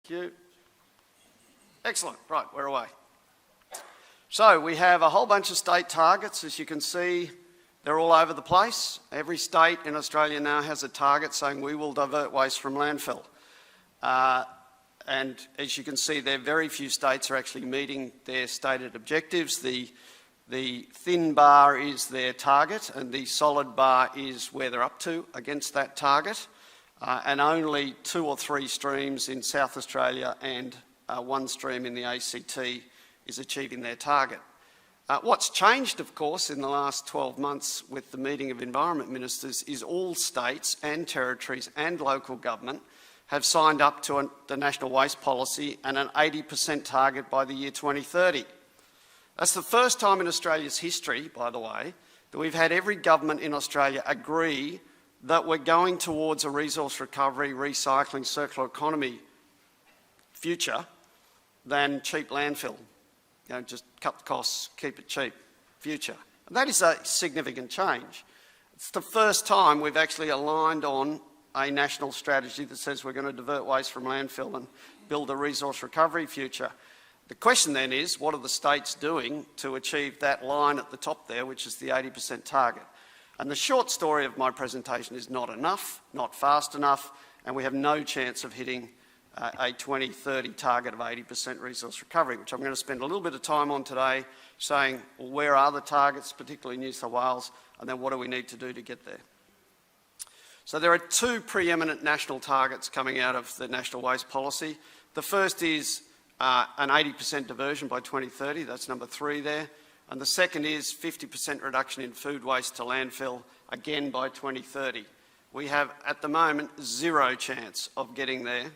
Thank you. Excellent. Right, we're away. So we have a whole bunch of state targets. As you can see, they're all over the place. Every state in Australia now has a target saying we will divert waste from landfill. And as you can see there, very few states are actually meeting their stated objectives. The thin bar is their target and the solid bar is where they're up to against that target. And only 2 or 3 streams in South Australia and 1 stream in the ACT is achieving their target. What's changed, of course, in the last 12 months with the meeting of Environment Ministers is all states and territories and local government have signed up to the National Waste Policy and an 80% target by the year 2030. That's the first time in Australia's history, by the way, that we've had every government in Australia agree that we're going towards a resource recovery, recycling, circular economy future than cheap landfill. You know, just cut the costs, keep it cheap future. And that is a significant change. It's the first time we've actually aligned on a national strategy that says we're going to divert waste from landfill and build a resource recovery future. The question then is, what are the states doing to achieve that line at the top there, which is the 80% target? And the short story of my presentation is not enough, not fast enough, and we have no chance of hitting a 2030 target of 80% resource recovery, which I'm going to spend a little bit of time on today, saying, well, where are the targets, particularly New South Wales, and then what do we need to do to get there? So there are 2 preeminent national targets coming out of the National Waste Policy. The first is an 80% diversion by 2030, that's number 3 there. And the second is 50% reduction in food waste to landfill, again by 2030. We have, at the moment, 0 chance of getting there,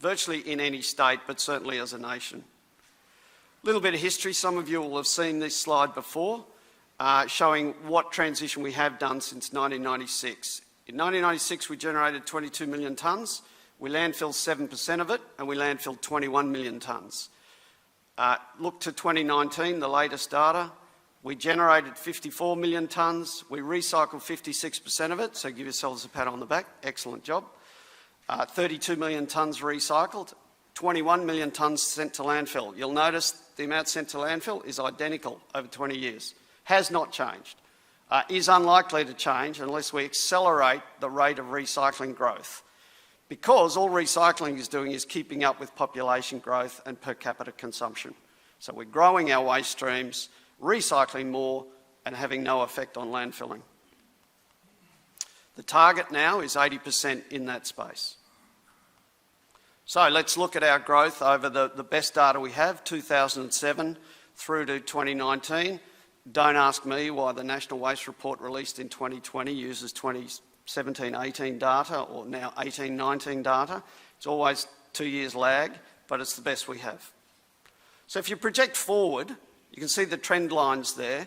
virtually in any state, but certainly as a nation. A little bit of history. Some of you will have seen this slide before, showing what transition we have done since 1996. In 1996, we generated 22 million tonnes. We landfilled 7% of it, and we landfilled 21 million tonnes. Look to 2019, the latest data. We generated 54 million tonnes. We recycled 56% of it, so give yourselves a pat on the back. Excellent job. 32 million tonnes recycled, 21 million tonnes sent to landfill. You'll notice the amount sent to landfill is identical over 20 years. Has not changed. Is unlikely to change unless we accelerate the rate of recycling growth, because all recycling is doing is keeping up with population growth and per capita consumption. So we're growing our waste streams, recycling more, and having no effect on landfilling. The target now is 80% in that space. So let's look at our growth over the best data we have, 2007 through to 2019. Don't ask me why the National Waste Report released in 2020 uses 2017-18 data, or now 18-19 data. It's always 2 years lag, but it's the best we have. So if you project forward, you can see the trend lines there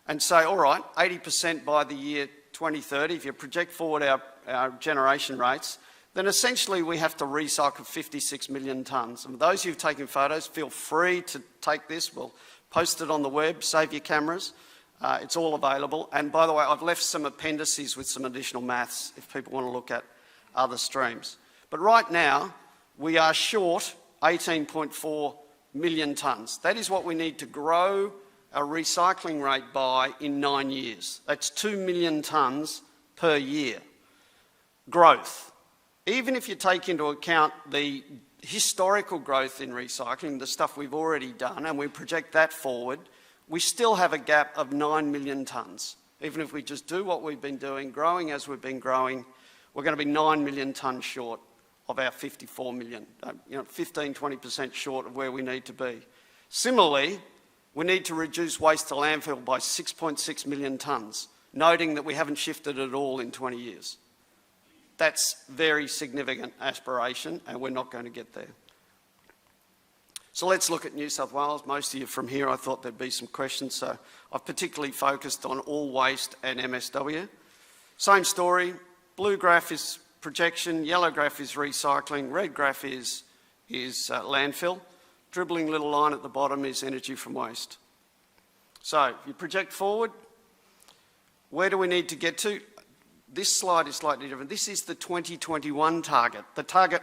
and say, all right, 80% by the year 2030, if you project forward our generation rates, then essentially we have to recycle 56 million tonnes. And those who've taken photos, feel free to take this. We'll post it on the web, save your cameras. It's all available. And by the way, I've left some appendices with some additional maths if people want to look at other streams. But right now, we are short 18.4 million tonnes. That is what we need to grow our recycling rate by in 9 years. That's 2 million tonnes per year. Growth. Even if you take into account the historical growth in recycling, the stuff we've already done, and we project that forward, we still have a gap of 9 million tonnes. Even if we just do what we've been doing, growing as we've been growing, we're going to be 9 million tonnes short of our 54 million, 15, 20% short of where we need to be. Similarly, we need to reduce waste to landfill by 6.6 million tonnes, noting that we haven't shifted at all in 20 years. That's very significant aspiration, and we're not going to get there. So let's look at New South Wales. Most of you from here, I thought there'd be some questions, so I've particularly focused on all waste and MSW. Same story. Blue graph is projection, yellow graph is recycling, red graph is landfill. Dribbling little line at the bottom is energy from waste. So if you project forward, where do we need to get to? This slide is slightly different. This is the 2021 target. The target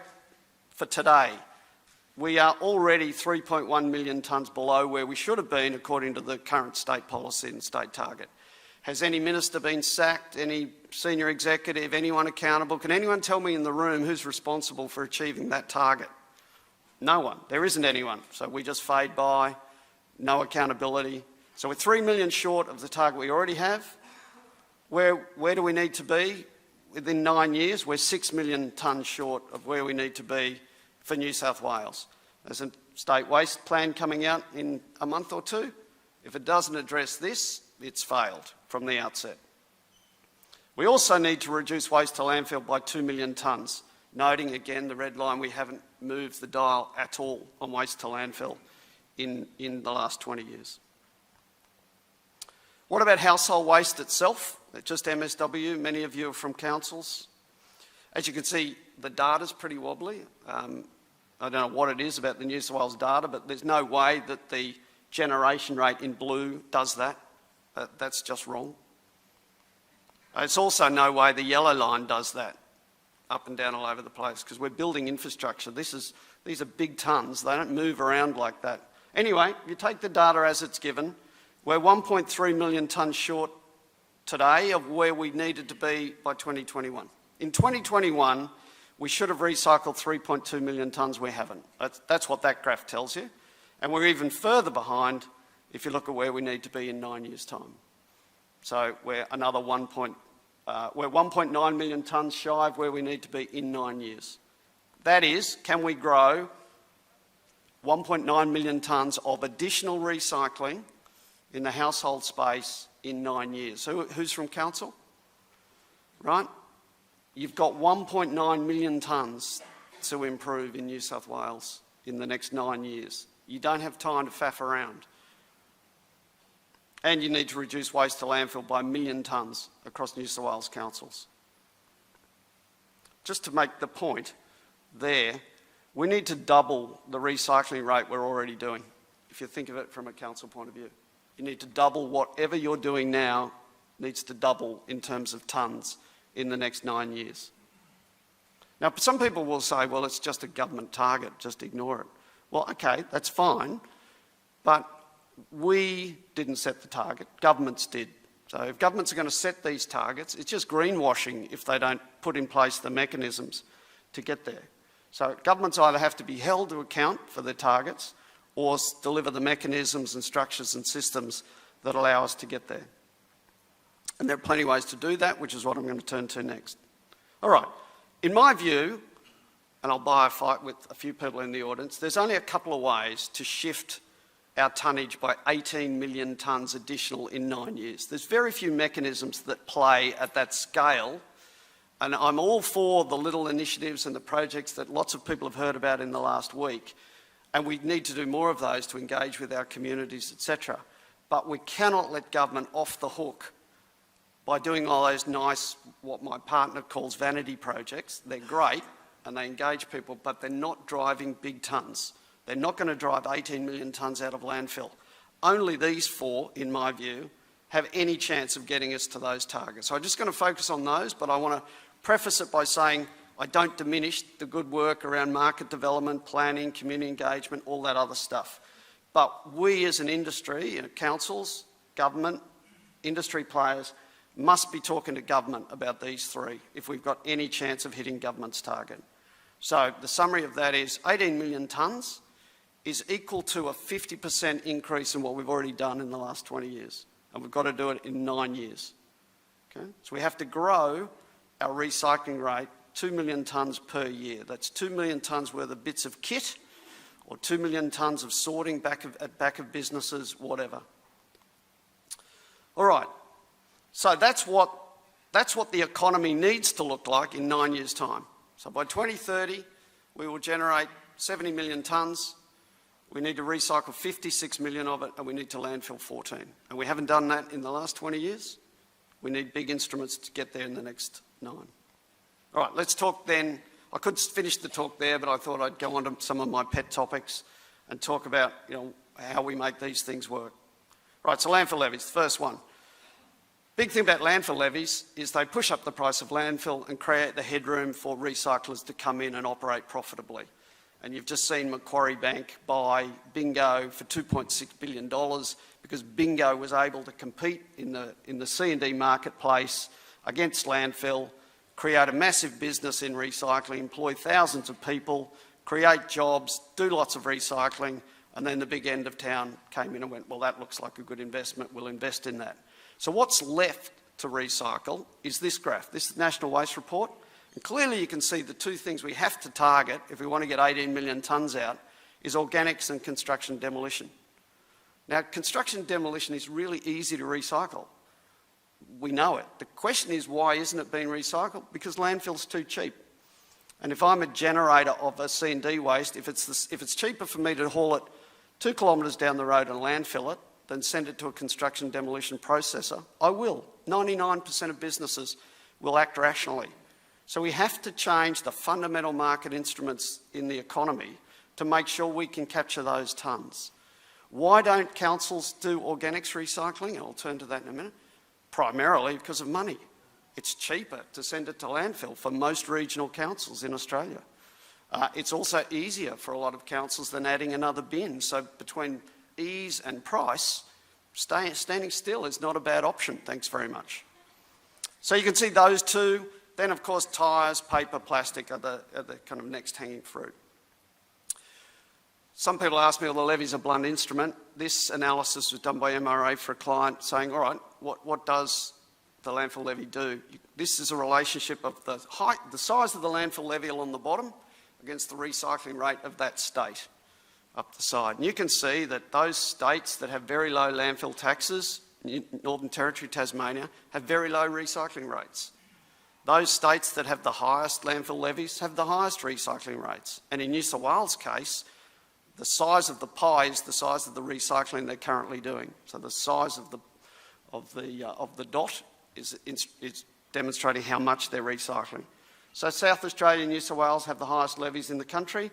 for today. We are already 3.1 million tonnes below where we should have been according to the current state policy and state target. Has any minister been sacked, any senior executive, anyone accountable? Can anyone tell me in the room who's responsible for achieving that target? No one. There isn't anyone. So we just fade by, no accountability. So we're 3 million short of the target we already have. Where do we need to be? Within 9 years, we're 6 million tonnes short of where we need to be for New South Wales. There's a state waste plan coming out in a month or two. If it doesn't address this, it's failed from the outset. We also need to reduce waste to landfill by 2 million tonnes, noting again the red line, we haven't moved the dial at all on waste to landfill in the last 20 years. What about household waste itself? Just MSW, many of you are from councils. As you can see, the data's pretty wobbly. I don't know what it is about the New South Wales data, but there's no way that the generation rate in blue does that. That's just wrong. It's also no way the yellow line does that, up and down all over the place, because we're building infrastructure. These are big tonnes. They don't move around like that. Anyway, you take the data as it's given. We're 1.3 million tonnes short today of where we needed to be by 2021. In 2021, we should have recycled 3.2 million tonnes. We haven't. That's what that graph tells you. And we're even further behind if you look at where we need to be in 9 years' time. So we're another we're 1.9 million tonnes shy of where we need to be in 9 years. That is, can we grow 1.9 million tonnes of additional recycling in the household space in 9 years? Who's from council? Right? You've got 1.9 million tonnes to improve in New South Wales in the next 9 years. You don't have time to faff around. And you need to reduce waste to landfill by 1 million tonnes across New South Wales councils. Just to make the point there, we need to double the recycling rate we're already doing, if you think of it from a council point of view. You need to double whatever you're doing now, needs to double in terms of tonnes in the next 9 years. Now, some people will say, well, it's just a government target, just ignore it. Well, okay, that's fine, but we didn't set the target, governments did. So if governments are going to set these targets, it's just greenwashing if they don't put in place the mechanisms to get there. So governments either have to be held to account for their targets or deliver the mechanisms and structures and systems that allow us to get there. And there are plenty of ways to do that, which is what I'm going to turn to next. All right, in my view, and I'll buy a fight with a few people in the audience, there's only a couple of ways to shift our tonnage by 18 million tonnes additional in 9 years. There's very few mechanisms that play at that scale, and I'm all for the little initiatives and the projects that lots of people have heard about in the last week, and we need to do more of those to engage with our communities, etc. But we cannot let government off the hook by doing all those nice, what my partner calls vanity projects. They're great and they engage people, but they're not driving big tonnes. They're not going to drive 18 million tonnes out of landfill. Only these four, in my view, have any chance of getting us to those targets. So I'm just going to focus on those, but I want to preface it by saying I don't diminish the good work around market development, planning, community engagement, all that other stuff. But we as an industry, councils, government, industry players, must be talking to government about these three if we've got any chance of hitting government's target. So the summary of that is 18 million tonnes is equal to a 50% increase in what we've already done in the last 20 years. And we've got to do it in 9 years. Okay? So we have to grow our recycling rate 2 million tonnes per year. That's 2 million tonnes worth of bits of kit or 2 million tonnes of sorting at back of businesses, whatever. All right. So that's what the economy needs to look like in 9 years' time. So by 2030, we will generate 70 million tonnes. We need to recycle 56 million of it, and we need to landfill 14. And we haven't done that in the last 20 years. We need big instruments to get there in the next 9. All right, let's talk then. I could finish the talk there, but I thought I'd go on to some of my pet topics and talk about, how we make these things work. Right, so landfill levies, the first one. Big thing about landfill levies is they push up the price of landfill and create the headroom for recyclers to come in and operate profitably. And you've just seen Macquarie Bank buy Bingo for $2.6 billion because Bingo was able to compete in the C&D marketplace against landfill, create a massive business in recycling, employ thousands of people, create jobs, do lots of recycling, and then the big end of town came in and went, well, that looks like a good investment, we'll invest in that. So what's left to recycle is this graph, this National Waste Report. And clearly you can see the two things we have to target if we want to get 18 million tonnes out is organics and construction demolition. Now, construction demolition is really easy to recycle. We know it. The question is, why isn't it being recycled? Because landfill's too cheap. And if I'm a generator of a C&D waste, if it's cheaper for me to haul it 2 kilometres down the road and landfill it than send it to a construction demolition processor, I will. 99% of businesses will act rationally. So we have to change the fundamental market instruments in the economy to make sure we can capture those tonnes. Why don't councils do organics recycling? And I'll turn to that in a minute. Primarily because of money. It's cheaper to send it to landfill for most regional councils in Australia. It's also easier for a lot of councils than adding another bin. So between ease and price, standing still is not a bad option. Thanks very much. So you can see those two. Then, of course, tyres, paper, plastic are the kind of next hanging fruit. Some people ask me, well, the levy's a blunt instrument. This analysis was done by MRA for a client saying, all right, what does the landfill levy do? This is a relationship of the size of the landfill levy along the bottom against the recycling rate of that state up the side. And you can see that those states that have very low landfill taxes, Northern Territory, Tasmania, have very low recycling rates. Those states that have the highest landfill levies have the highest recycling rates. And in New South Wales' case, the size of the pie is the size of the recycling they're currently doing. So the size of the dot is demonstrating how much they're recycling. So South Australia and New South Wales have the highest levies in the country,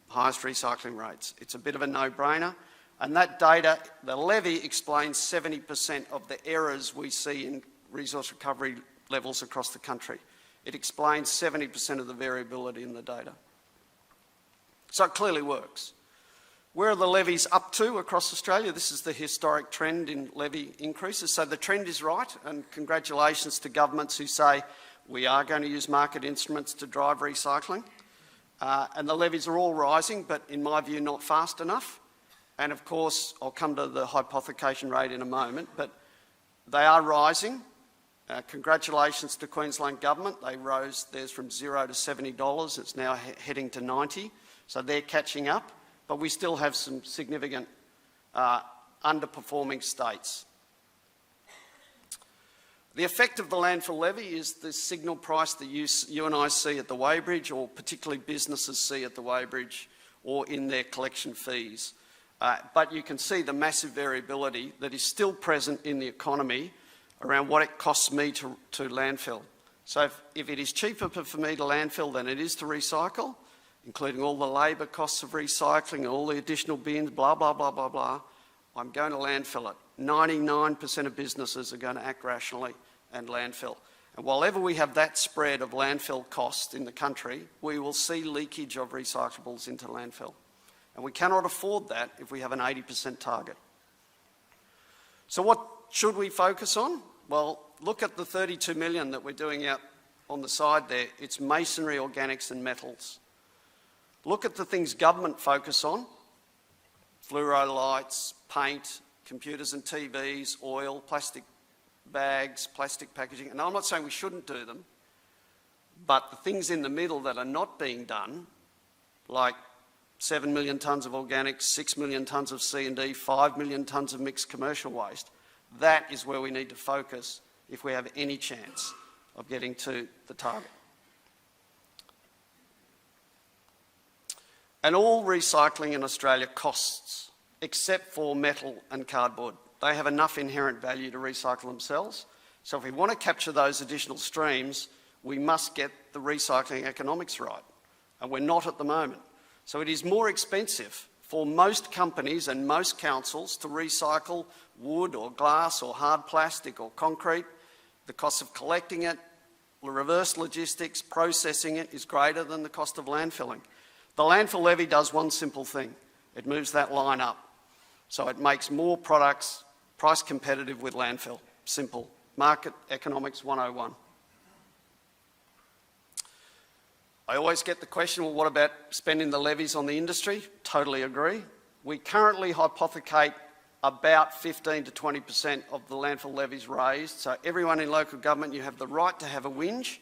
highest recycling rates. It's a bit of a no-brainer. And that data, the levy explains 70% of the errors we see in resource recovery levels across the country. It explains 70% of the variability in the data. So it clearly works. Where are the levies up to across Australia? This is the historic trend in levy increases. So the trend is right, and congratulations to governments who say we are going to use market instruments to drive recycling. And the levies are all rising, but in my view, not fast enough. And of course, I'll come to the hypothecation rate in a moment, but they are rising. Congratulations to Queensland Government. They rose theirs from $0 to $70. It's now heading to 90. So they're catching up. But we still have some significant underperforming states. The effect of the landfill levy is the signal price that you and I see at the weighbridge, or particularly businesses see at the weighbridge or in their collection fees. But you can see the massive variability that is still present in the economy around what it costs me to landfill. So if it is cheaper for me to landfill than it is to recycle, including all the labour costs of recycling, all the additional bins, blah, blah, blah, blah, blah, I'm going to landfill it. 99% of businesses are going to act rationally and landfill. And while ever we have that spread of landfill costs in the country, we will see leakage of recyclables into landfill. And we cannot afford that if we have an 80% target. So what should we focus on? Well, look at the 32 million that we're doing out on the side there. It's masonry, organics and metals. Look at the things government focus on: fluoro lights, paint, computers and TVs, oil, plastic bags, plastic packaging. And I'm not saying we shouldn't do them, but the things in the middle that are not being done, like 7 million tonnes of organics, 6 million tonnes of C&D, 5 million tonnes of mixed commercial waste, that is where we need to focus if we have any chance of getting to the target. And all recycling in Australia costs, except for metal and cardboard. They have enough inherent value to recycle themselves. So if we want to capture those additional streams, we must get the recycling economics right. And we're not at the moment. So it is more expensive for most companies and most councils to recycle wood or glass or hard plastic or concrete. The cost of collecting it, reverse logistics, processing it is greater than the cost of landfilling. The landfill levy does one simple thing. It moves that line up. So it makes more products price competitive with landfill. Simple. Market economics 101. I always get the question, well, what about spending the levies on the industry? Totally agree. We currently hypothecate about 15 to 20% of the landfill levies raised. So everyone in local government, you have the right to have a whinge,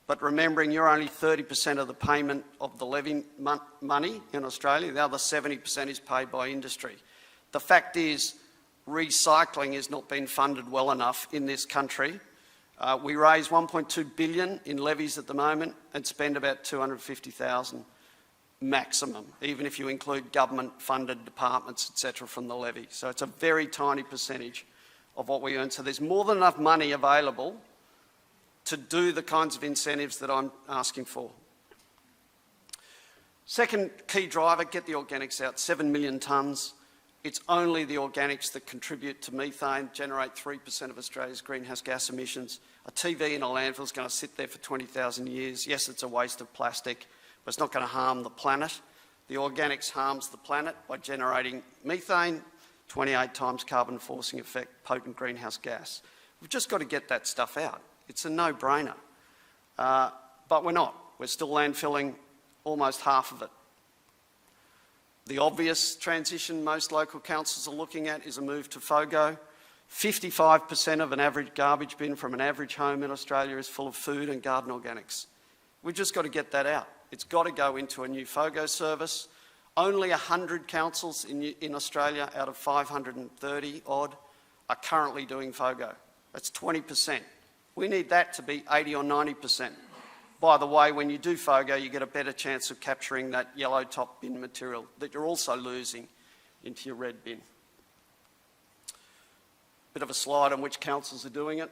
but remembering you're only 30% of the payment of the levy money in Australia. The other 70% is paid by industry. The fact is, recycling has not been funded well enough in this country. We raise $1.2 billion in levies at the moment and spend about $250,000 maximum, even if you include government-funded departments, etc., from the levy. So it's a very tiny percentage of what we earn. So there's more than enough money available to do the kinds of incentives that I'm asking for. Second key driver, get the organics out. 7 million tonnes. It's only the organics that contribute to methane, generate 3% of Australia's greenhouse gas emissions. A TV in a landfill is going to sit there for 20,000 years. Yes, it's a waste of plastic, but it's not going to harm the planet. The organics harms the planet by generating methane, 28 times carbon forcing effect, potent greenhouse gas. We've just got to get that stuff out. It's a no-brainer. But we're not. We're still landfilling almost half of it. The obvious transition most local councils are looking at is a move to FOGO. 55% of an average garbage bin from an average home in Australia is full of food and garden organics. We've just got to get that out. It's got to go into a new FOGO service. Only 100 councils in Australia out of 530 odd are currently doing FOGO. That's 20%. We need that to be 80 or 90%. By the way, when you do FOGO, you get a better chance of capturing that yellow top bin material that you're also losing into your red bin. Bit of a slide on which councils are doing it.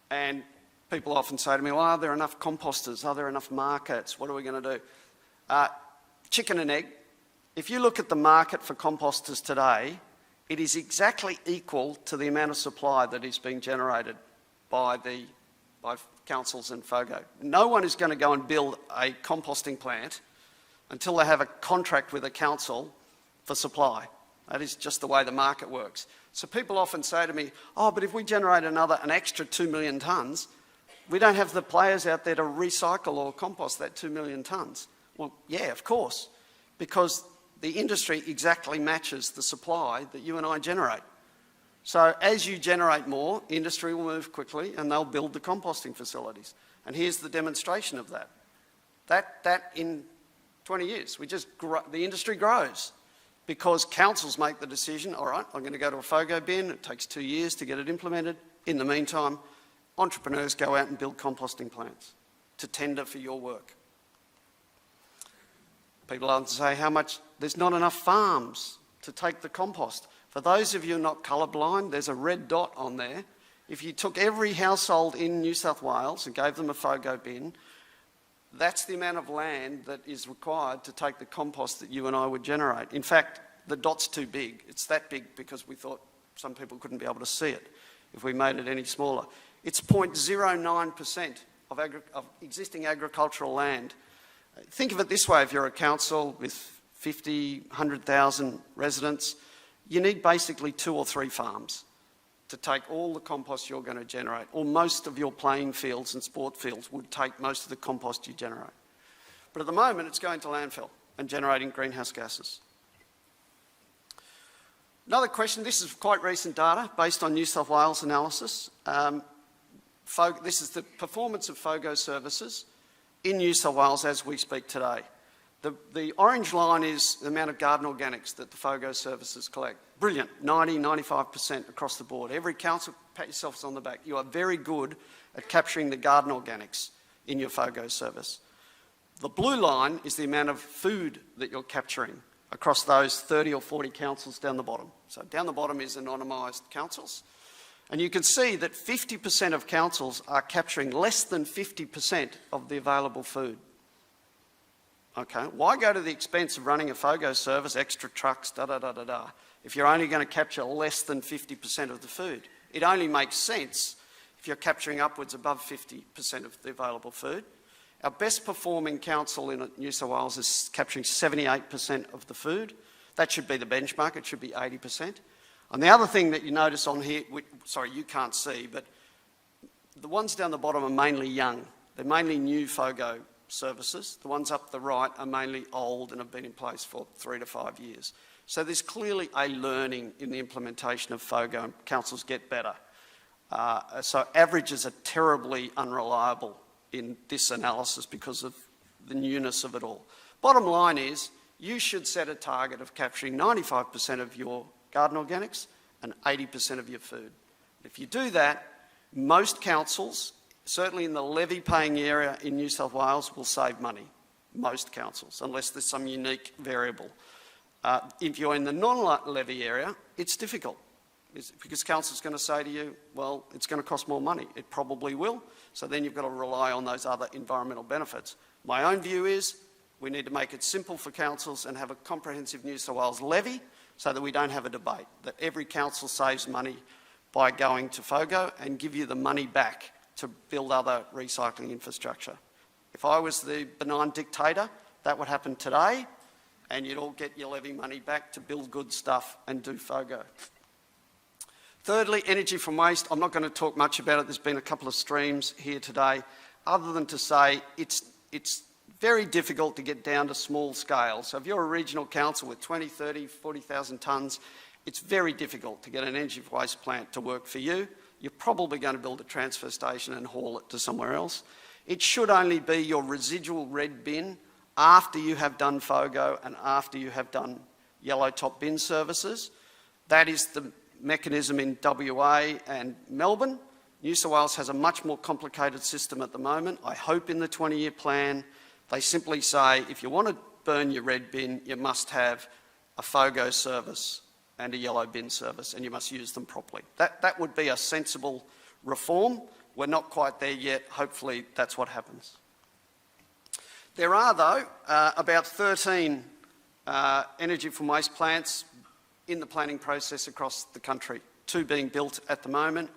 And people often say to me, well, are there enough composters? Are there enough markets? What are we going to do? Chicken and egg. If you look at the market for composters today, it is exactly equal to the amount of supply that is being generated by councils and FOGO. No one is going to go and build a composting plant until they have a contract with a council for supply. That is just the way the market works. So people often say to me, oh, but if we generate an extra 2 million tonnes, we don't have the players out there to recycle or compost that 2 million tonnes. Well, yeah, of course, because the industry exactly matches the supply that you and I generate. So as you generate more, industry will move quickly and they'll build the composting facilities. And here's the demonstration of that. That in 20 years, the industry grows because councils make the decision, all right, I'm going to go to a FOGO bin, it takes 2 years to get it implemented. In the meantime, entrepreneurs go out and build composting plants to tender for your work. People often say there's not enough farms to take the compost. For those of you not colourblind, there's a red dot on there. If you took every household in New South Wales and gave them a FOGO bin, that's the amount of land that is required to take the compost that you and I would generate. In fact, the dot's too big. It's that big because we thought some people couldn't be able to see it if we made it any smaller. It's 0.09% of existing agricultural land. Think of it this way, if you're a council with 50, 100,000 residents, you need basically 2 or 3 farms to take all the compost you're going to generate, or most of your playing fields and sport fields would take most of the compost you generate. But at the moment, it's going to landfill and generating greenhouse gases. Another question, this is quite recent data based on New South Wales analysis. This is the performance of FOGO services in New South Wales as we speak today. The orange line is the amount of garden organics that the FOGO services collect. Brilliant, 90, 95% across the board. Every council, pat yourselves on the back. You are very good at capturing the garden organics in your FOGO service. The blue line is the amount of food that you're capturing across those 30 or 40 councils down the bottom. So down the bottom is anonymised councils. And you can see that 50% of councils are capturing less than 50% of the available food. Okay, why go to the expense of running a FOGO service, extra trucks, if you're only going to capture less than 50% of the food? It only makes sense if you're capturing upwards above 50% of the available food. Our best performing council in New South Wales is capturing 78% of the food. That should be the benchmark, it should be 80%. And the other thing that you notice on here, sorry, you can't see, but the ones down the bottom are mainly young. They're mainly new FOGO services. The ones up the right are mainly old and have been in place for 3 to 5 years. So there's clearly a learning in the implementation of FOGO, and councils get better. So averages are terribly unreliable in this analysis because of the newness of it all. Bottom line is, you should set a target of capturing 95% of your garden organics and 80% of your food. If you do that, most councils, certainly in the levy-paying area in New South Wales, will save money. Most councils, unless there's some unique variable. If you're in the non-levy area, it's difficult. Because council's going to say to you, well, it's going to cost more money. It probably will. So then you've got to rely on those other environmental benefits. My own view is we need to make it simple for councils and have a comprehensive New South Wales levy so that we don't have a debate, that every council saves money by going to FOGO and give you the money back to build other recycling infrastructure. If I was the benign dictator, that would happen today, and you'd all get your levy money back to build good stuff and do FOGO. Thirdly, energy from waste. I'm not going to talk much about it. There's been a couple of streams here today, other than to say it's very difficult to get down to small scale. So if you're a regional council with 20, 30, 40,000 tonnes, it's very difficult to get an energy from waste plant to work for you. You're probably going to build a transfer station and haul it to somewhere else. It should only be your residual red bin after you have done FOGO and after you have done yellow top bin services. That is the mechanism in WA and Melbourne. New South Wales has a much more complicated system at the moment. I hope in the 20-year plan they simply say if you want to burn your red bin, you must have a FOGO service and a yellow bin service, and you must use them properly. That would be a sensible reform. We're not quite there yet. Hopefully that's what happens. There are, though, about 13 energy from waste plants in the planning process across the country, 2 being built at the moment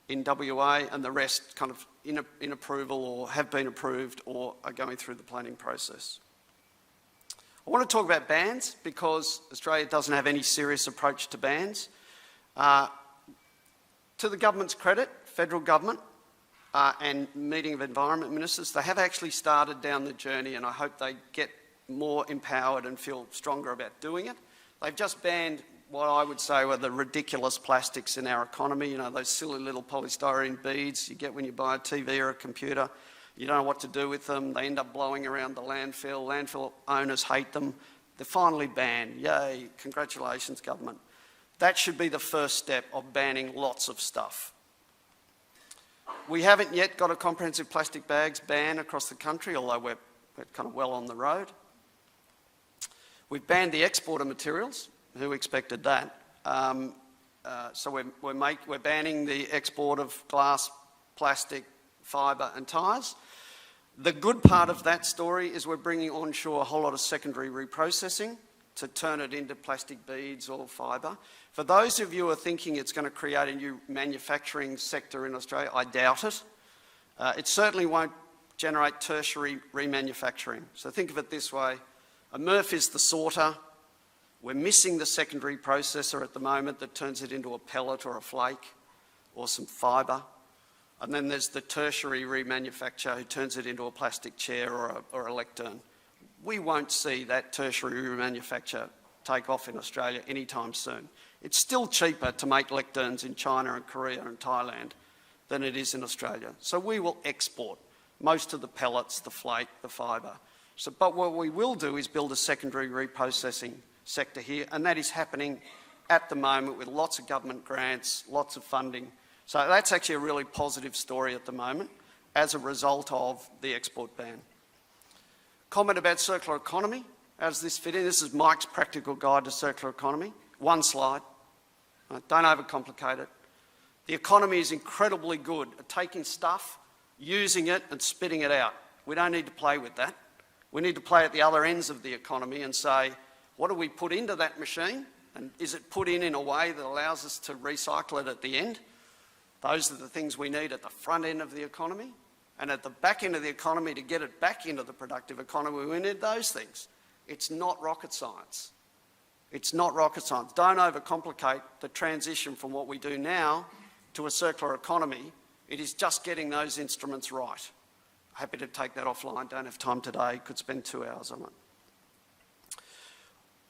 in WA, and the rest kind of in approval or have been approved or are going through the planning process. I want to talk about bans because Australia doesn't have any serious approach to bans. To the government's credit, federal government and meeting of environment ministers, they have actually started down the journey, and I hope they get more empowered and feel stronger about doing it. They've just banned what I would say were the ridiculous plastics in our economy, you know, those silly little polystyrene beads you get when you buy a TV or a computer. You don't know what to do with them. They end up blowing around the landfill. Landfill owners hate them. They're finally banned. Yay, congratulations, government. That should be the first step of banning lots of stuff. We haven't yet got a comprehensive plastic bags ban across the country, although we're kind of well on the road. We've banned the export of materials. Who expected that? So we're banning the export of glass, plastic, fibre and tyres. The good part of that story is we're bringing onshore a whole lot of secondary reprocessing to turn it into plastic beads or fibre. For those of you who are thinking it's going to create a new manufacturing sector in Australia, I doubt it. It certainly won't generate tertiary remanufacturing. So think of it this way. A MRF is the sorter. We're missing the secondary processor at the moment that turns it into a pellet or a flake or some fibre. And then there's the tertiary remanufacturer who turns it into a plastic chair or a lectern. We won't see that tertiary remanufacture take off in Australia anytime soon. It's still cheaper to make lecterns in China and Korea and Thailand than it is in Australia. So we will export most of the pellets, the flake, the fibre. But what we will do is build a secondary reprocessing sector here, and that is happening at the moment with lots of government grants, lots of funding. So that's actually a really positive story at the moment as a result of the export ban. Comment about circular economy. How does this fit in? This is Mike's practical guide to circular economy. One slide. Don't overcomplicate it. The economy is incredibly good at taking stuff, using it and spitting it out. We don't need to play with that. We need to play at the other ends of the economy and say, what do we put into that machine? And is it put in a way that allows us to recycle it at the end? Those are the things we need at the front end of the economy. And at the back end of the economy, to get it back into the productive economy, we need those things. It's not rocket science. It's not rocket science. Don't overcomplicate the transition from what we do now to a circular economy. It is just getting those instruments right. Happy to take that offline. Don't have time today. Could spend 2 hours on it.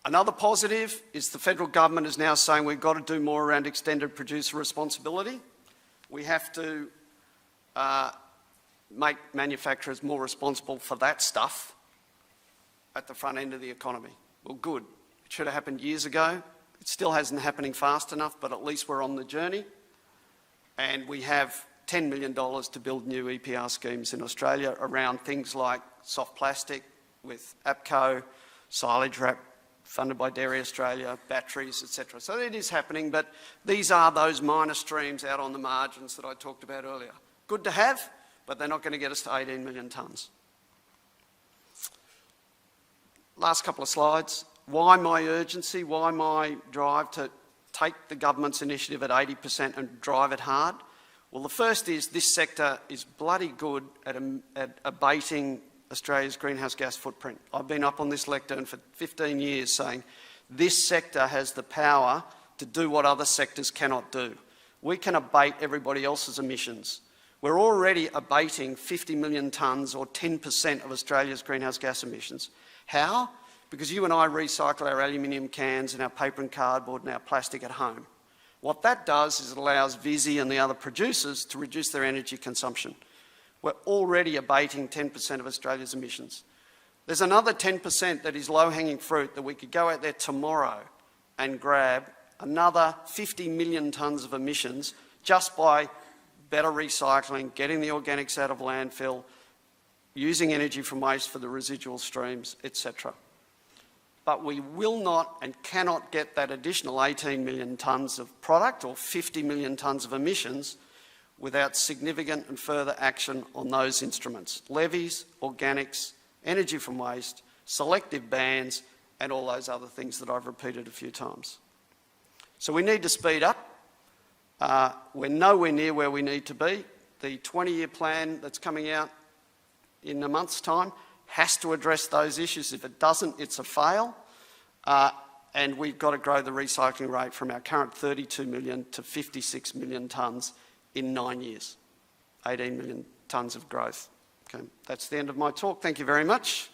Another positive is the federal government is now saying we've got to do more around extended producer responsibility. We have to make manufacturers more responsible for that stuff at the front end of the economy. Well, good. It should have happened years ago. It still hasn't happening fast enough, but at least we're on the journey. And we have $10 million to build new EPR schemes in Australia around things like soft plastic with APCO, silage wrap funded by Dairy Australia, batteries, etc. So it is happening, but these are those minor streams out on the margins that I talked about earlier. Good to have, but they're not going to get us to 18 million tonnes. Last couple of slides. Why my urgency? Why my drive to take the government's initiative at 80% and drive it hard? Well, the first is this sector is bloody good at abating Australia's greenhouse gas footprint. I've been up on this lectern for 15 years saying this sector has the power to do what other sectors cannot do. We can abate everybody else's emissions. We're already abating 50 million tonnes or 10% of Australia's greenhouse gas emissions. How? Because you and I recycle our aluminium cans and our paper and cardboard and our plastic at home. What that does is it allows VISY and the other producers to reduce their energy consumption. We're already abating 10% of Australia's emissions. There's another 10% that is low-hanging fruit that we could go out there tomorrow and grab another 50 million tonnes of emissions just by better recycling, getting the organics out of landfill, using energy from waste for the residual streams, etc. But we will not and cannot get that additional 18 million tonnes of product or 50 million tonnes of emissions without significant and further action on those instruments. Levies, organics, energy from waste, selective bans, and all those other things that I've repeated a few times. So we need to speed up. We're nowhere near where we need to be. The 20-year plan that's coming out in a month's time has to address those issues. If it doesn't, it's a fail. And we've got to grow the recycling rate from our current 32 million to 56 million tonnes in 9 years. 18 million tonnes of growth. Okay, that's the end of my talk. Thank you very much.